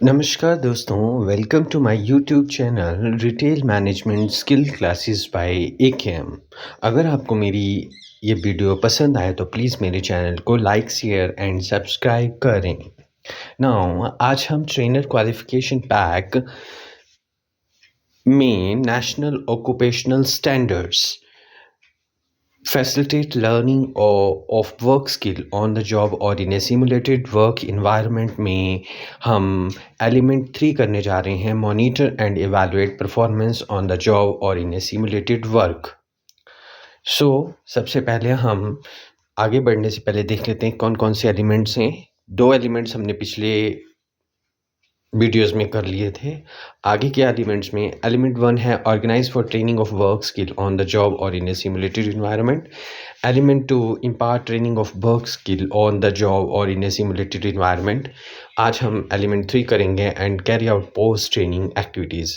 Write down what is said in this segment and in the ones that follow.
नमस्कार दोस्तों, welcome to my YouTube channel retail management skill classes by AKM. अगर आपको मेरी ये वीडियो पसंद आए तो प्लीज़ मेरे चैनल को लाइक शेयर एंड सब्सक्राइब करें। नाउ आज हम ट्रेनर क्वालिफिकेशन पैक में national occupational standards facilitate learning of work skill on the job और in a simulated work environment में हम एलिमेंट 3 करने जा रहे हैं, monitor and evaluate performance on the job और इन ए सिमुलेटेड वर्क। सबसे पहले हम आगे बढ़ने से पहले देख लेते हैं कौन कौन से एलिमेंट्स हैं। 2 एलिमेंट्स हमने पिछले वीडियोस में कर लिए थे। आगे के एलिमेंट्स में एलिमेंट 1 है organize for training of work skill on the job और in a simulated environment. Element 2 impart training of work skill on the job और इन ए सिमुलेटेड एनवायरनमेंट। आज हम एलिमेंट 3 करेंगे and carry out post training activities.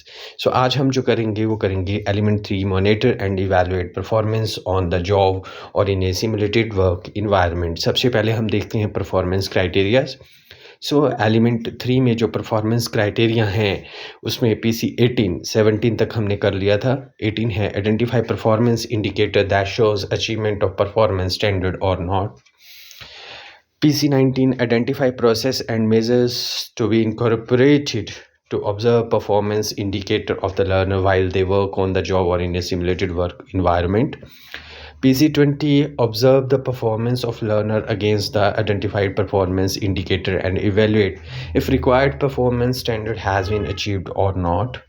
आज हम जो करेंगे वो करेंगे element 3 monitor and evaluate performance on the job और in a simulated work environment. सबसे पहले हम देखते हैं परफॉर्मेंस क्राइटेरियाज। एलिमेंट 3 में जो परफॉर्मेंस क्राइटेरिया हैं उसमें PC 17 तक हमने कर लिया था। 18 है identify performance indicator that shows achievement of performance standard और not. PC 19 identify process and measures to be incorporated to observe performance indicator of the learner while they work on the job or in a simulated work environment. PC 20 observe the performance of learner against the identified performance indicator and evaluate if required performance standard has been achieved or not.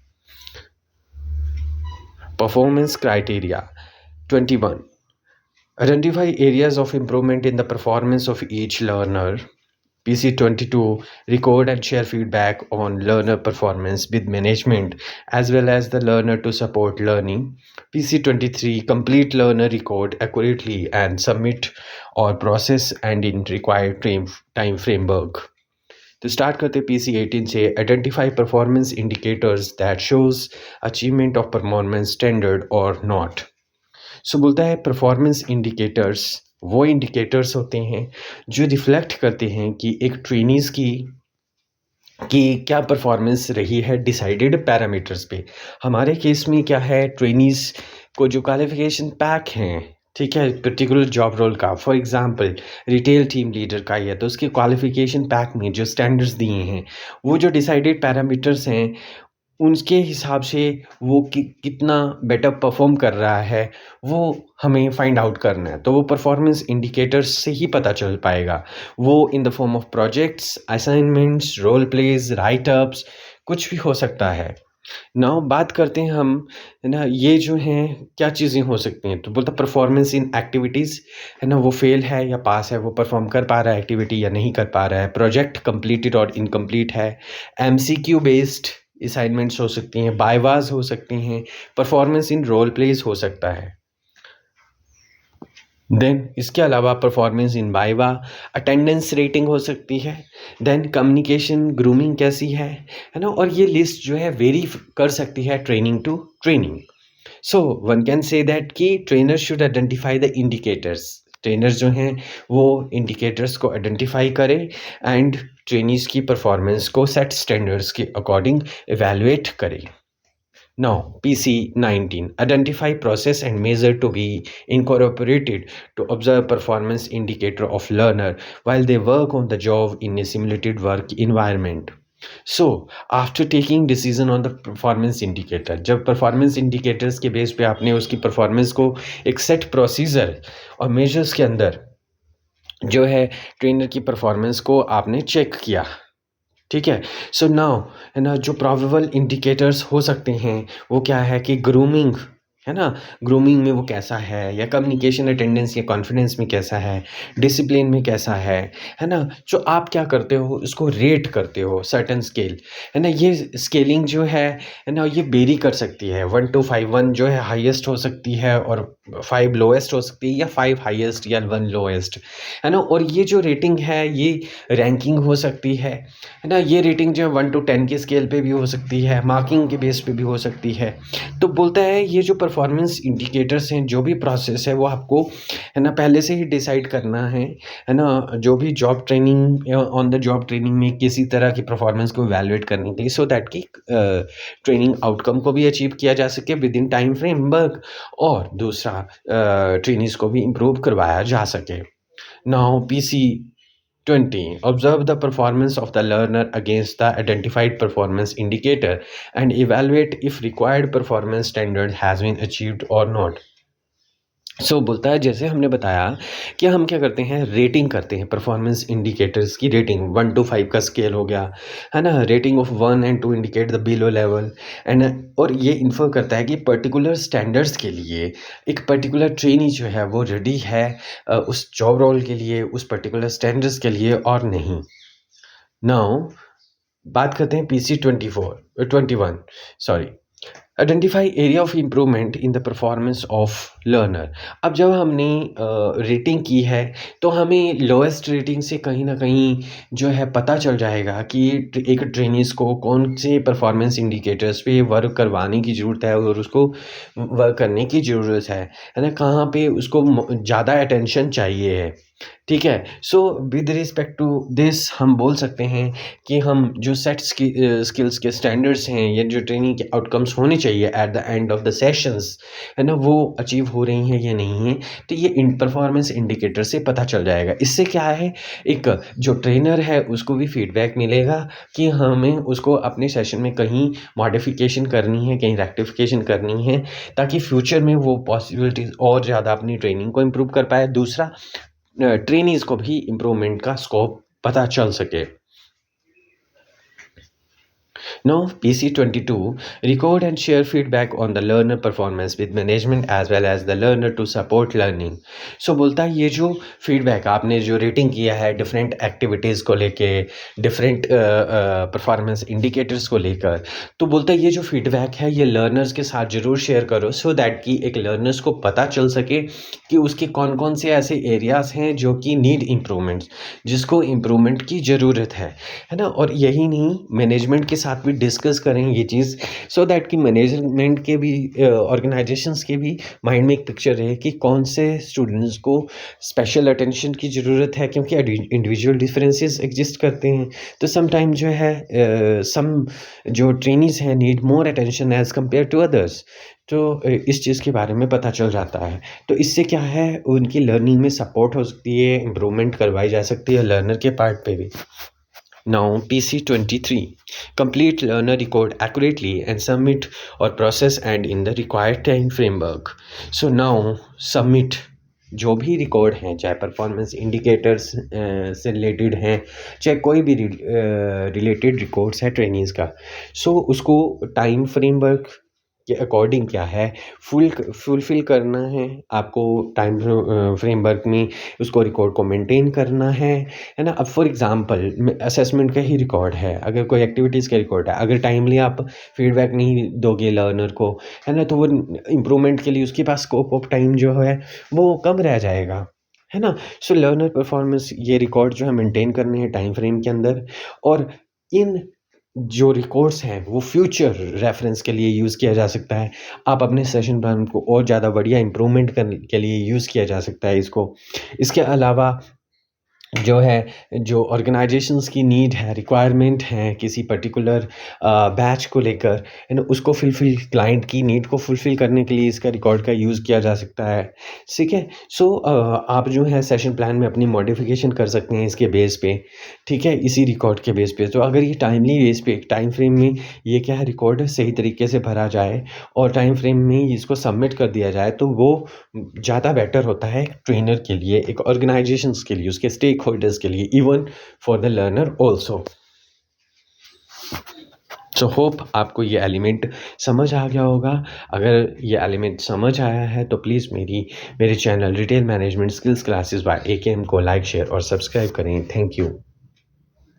Performance criteria 21 identify areas of improvement in the performance of each learner. PC 22 record and share feedback on learner performance with management as well as the learner to support learning. PC 23 complete learner record accurately and submit or process and in required time framework. तो start करते PC 18 से identify performance indicators that shows achievement of performance standard और not. बोलता है performance indicators वो indicators होते हैं जो रिफ्लेक्ट करते हैं कि एक ट्रेनीज़ की क्या परफॉर्मेंस रही है डिसाइडेड पैरामीटर्स पे। हमारे केस में क्या है, ट्रेनीज़ को जो क्वालिफिकेशन पैक हैं, ठीक है, पर्टिकुलर जॉब रोल का, for example retail team leader का ही है तो उसके क्वालिफिकेशन पैक में जो स्टैंडर्ड्स दिए हैं वो जो डिसाइडेड पैरामीटर्स हैं उनके हिसाब से वो कितना बेटर परफॉर्म कर रहा है वो हमें फाइंड आउट करना है। तो वो परफॉर्मेंस इंडिकेटर्स से ही पता चल पाएगा। वो in the form of projects, assignments, role plays, write ups, कुछ भी हो सकता है। नाउ बात करते हैं हम, है ना, ये जो हैं क्या चीज़ें हो सकती हैं। तो बोलता परफॉर्मेंस इन एक्टिविटीज़, है ना, वो फेल है या पास है, वो परफॉर्म कर पा रहा है एक्टिविटी या नहीं कर पा रहा है, प्रोजेक्ट कंप्लीटेड और इनकम्प्लीट है, MCQ बेस्ड असाइनमेंट्स हो सकती हैं, बायवाज हो सकती हैं, परफॉर्मेंस इन रोल प्लेज हो सकता है। देन इसके अलावा performance in viva, attendance rating हो सकती है। देन कम्युनिकेशन, ग्रूमिंग कैसी है ना, और ये लिस्ट जो है वेरी कर सकती है training to training. One can say that कि trainer should identify the indicators. Trainers जो हैं वो इंडिकेटर्स को आइडेंटिफाई करें एंड ट्रेनीज़ की परफॉर्मेंस को सेट स्टैंडर्ड्स के अकॉर्डिंग इवैल्यूएट करें। Now, PC 19 identify process and measure to be incorporated to observe performance indicator of learner while they work on the job in a simulated work environment. After taking decision on the performance indicator, जब performance indicators के base पे आपने उसकी performance को एक set procedure और measures के अंदर जो है ट्रेनर की परफॉर्मेंस को आपने चेक किया, ठीक है। नाउ, है ना, जो प्रोबेबल इंडिकेटर्स हो सकते हैं वो क्या है कि ग्रूमिंग, है ना, ग्रूमिंग में वो कैसा है, या कम्युनिकेशन, अटेंडेंस या कॉन्फिडेंस में कैसा है, डिसिप्लिन में कैसा है ना। जो आप क्या करते हो इसको रेट करते हो सर्टेन स्केल, है ना। ये स्केलिंग जो है ना, ये वेरी कर सकती है। 1 to 5, 1 जो है हाईएस्ट हो सकती है और 5 लोएस्ट हो सकती है, या 5 हाईएस्ट या 1 लोएस्ट, है ना। और ये जो रेटिंग है ये रैंकिंग हो सकती है ना। ये रेटिंग जो है 1 to 10 के स्केल पे भी हो सकती है, मार्किंग के बेस पे भी हो सकती है। तो बोलता है ये जो परफॉर्मेंस इंडिकेटर्स हैं, जो भी प्रोसेस है वो आपको है ना पहले से ही डिसाइड करना है ना, जो भी job training on the job training में किसी तरह की परफॉर्मेंस को इवैल्यूएट करने के लिए, सो दैट कि ट्रेनिंग आउटकम को भी अचीव किया जा सके विद इन टाइम फ्रेमवर्क, और दूसरा ट्रेनिंग्स को भी इम्प्रूव करवाया जा सके। Now PC20, observe the performance of the learner against the identified performance indicator and evaluate if required performance standard has been achieved or not. बोलता है, जैसे हमने बताया कि हम क्या करते हैं, रेटिंग करते हैं परफॉर्मेंस इंडिकेटर्स की। रेटिंग 1 to 5 का स्केल हो गया, है ना। Rating of 1 and 2 indicate the below level and, और ये इन्फो करता है कि पर्टिकुलर स्टैंडर्ड्स के लिए एक पर्टिकुलर ट्रेनी जो है वो रेडी है उस जॉब रोल के लिए, उस पर्टिकुलर स्टैंडर्ड्स के लिए और नहीं। नाउ बात करते हैं PC21, sorry, identify area of improvement in the performance of learner. अब जब हमने रेटिंग की है तो हमें लोएस्ट रेटिंग से कहीं ना कहीं जो है पता चल जाएगा कि एक ट्रेनीज को कौन से परफॉर्मेंस इंडिकेटर्स पे वर्क करवाने की ज़रूरत है और उसको वर्क करने की ज़रूरत है ना, कहाँ पे उसको ज़्यादा अटेंशन चाहिए है। ठीक है, so with respect to this हम बोल सकते हैं कि हम जो सेट्स की स्किल्स के स्टैंडर्ड्स हैं या जो ट्रेनिंग के आउटकम्स होने चाहिए at the end of the sessions, है ना, वो अचीव हो रही हैं या नहीं है, तो ये इन परफॉर्मेंस इंडिकेटर से पता चल जाएगा। इससे क्या है, एक जो ट्रेनर है उसको भी फीडबैक मिलेगा कि हमें उसको अपने सेशन में कहीं मॉडिफिकेशन करनी है, कहीं रेक्टिफिकेशन करनी है, ताकि फ्यूचर में वो पॉसिबिलिटीज़ और ज़्यादा अपनी ट्रेनिंग को इम्प्रूव कर पाए। दूसरा, ट्रेनीज को भी इम्प्रूवमेंट का स्कोप पता चल सके। Now, PC22, record and share feedback on the learner performance with management as well as the learner to support learning. बोलता है ये जो फीडबैक आपने जो रेटिंग किया है डिफरेंट एक्टिविटीज़ को लेके, डिफरेंट परफॉर्मेंस इंडिकेटर्स को लेकर, तो बोलता है ये जो फीडबैक है ये लर्नर्स के साथ ज़रूर शेयर करो, सो दैट कि एक लर्नर्स को पता चल सके कि उसके कौन कौन से ऐसे एरियाज़ हैं जो कि नीड इम्प्रूवमेंट्स, जिसको इम्प्रूवमेंट की ज़रूरत है ना। और यही नहीं, मैनेजमेंट के साथ भी डिस्कस करें ये चीज़, सो दैट कि मैनेजमेंट के भी ऑर्गेनाइजेशंस के भी माइंड में एक पिक्चर रहे कि कौन से स्टूडेंट्स को स्पेशल अटेंशन की ज़रूरत है, क्योंकि इंडिविजुअल डिफरेंसेस एग्जिस्ट करते हैं। तो सम टाइम जो है सम जो ट्रेनीज हैं need more attention as compared to others, तो इस चीज़ के बारे में पता चल जाता है। तो इससे क्या है, उनकी लर्निंग में सपोर्ट हो सकती है, इम्प्रूवमेंट करवाई जा सकती है लर्नर के पार्ट पे भी। Now, PC23, complete learner record accurately and submit or process and in the required time framework. So now, submit जो भी रिकॉर्ड हैं, चाहे परफॉर्मेंस इंडिकेटर्स से रिलेटेड हैं, चाहे कोई भी रिलेटेड रिकॉर्ड्स है ट्रेनिंग्स का, उसको टाइम फ्रेमवर्क के अकॉर्डिंग क्या है फुलफिल करना है आपको। टाइम फ्रेमवर्क में उसको रिकॉर्ड को मेंटेन करना है ना। अब फॉर एग्जांपल असेसमेंट का ही रिकॉर्ड है, अगर कोई एक्टिविटीज़ का रिकॉर्ड है, अगर टाइमली आप फीडबैक नहीं दोगे लर्नर को, है ना, तो वो इम्प्रूवमेंट के लिए उसके पास स्कोप ऑफ टाइम जो है वो कम रह जाएगा, है ना। लर्नर परफॉर्मेंस ये रिकॉर्ड जो है मेंटेन करने हैं टाइम फ्रेम के अंदर, और इन जो रिकॉर्ड्स हैं वो फ्यूचर रेफरेंस के लिए यूज़ किया जा सकता है। आप अपने सेशन प्लान को और ज़्यादा बढ़िया इम्प्रूवमेंट करने के लिए यूज़ किया जा सकता है इसको। इसके अलावा जो है, जो ऑर्गेनाइजेशंस की नीड है, रिक्वायरमेंट है किसी पर्टिकुलर बैच को लेकर, है ना, उसको क्लाइंट की नीड को फुलफिल करने के लिए इसका रिकॉर्ड का यूज़ किया जा सकता है। ठीक है, आप जो है सेशन प्लान में अपनी मॉडिफिकेशन कर सकते हैं इसके बेस पे, ठीक है, इसी रिकॉर्ड के बेस पे। तो अगर ये टाइमली बेस पे टाइम फ्रेम में ये क्या है रिकॉर्ड सही तरीके से भरा जाए और टाइम फ्रेम में इसको सबमिट कर दिया जाए, तो वो ज़्यादा बेटर होता है ट्रेनर के लिए, एक ऑर्गेनाइजेशंस के लिए, उसके स्टेक होल्डर्स के लिए, even for the learner also. Hope आपको ये एलिमेंट समझ आ गया होगा। अगर ये एलिमेंट समझ आया है तो प्लीज़ मेरे channel retail management skills classes bye AKM को लाइक, शेयर और सब्सक्राइब करें। Thank you.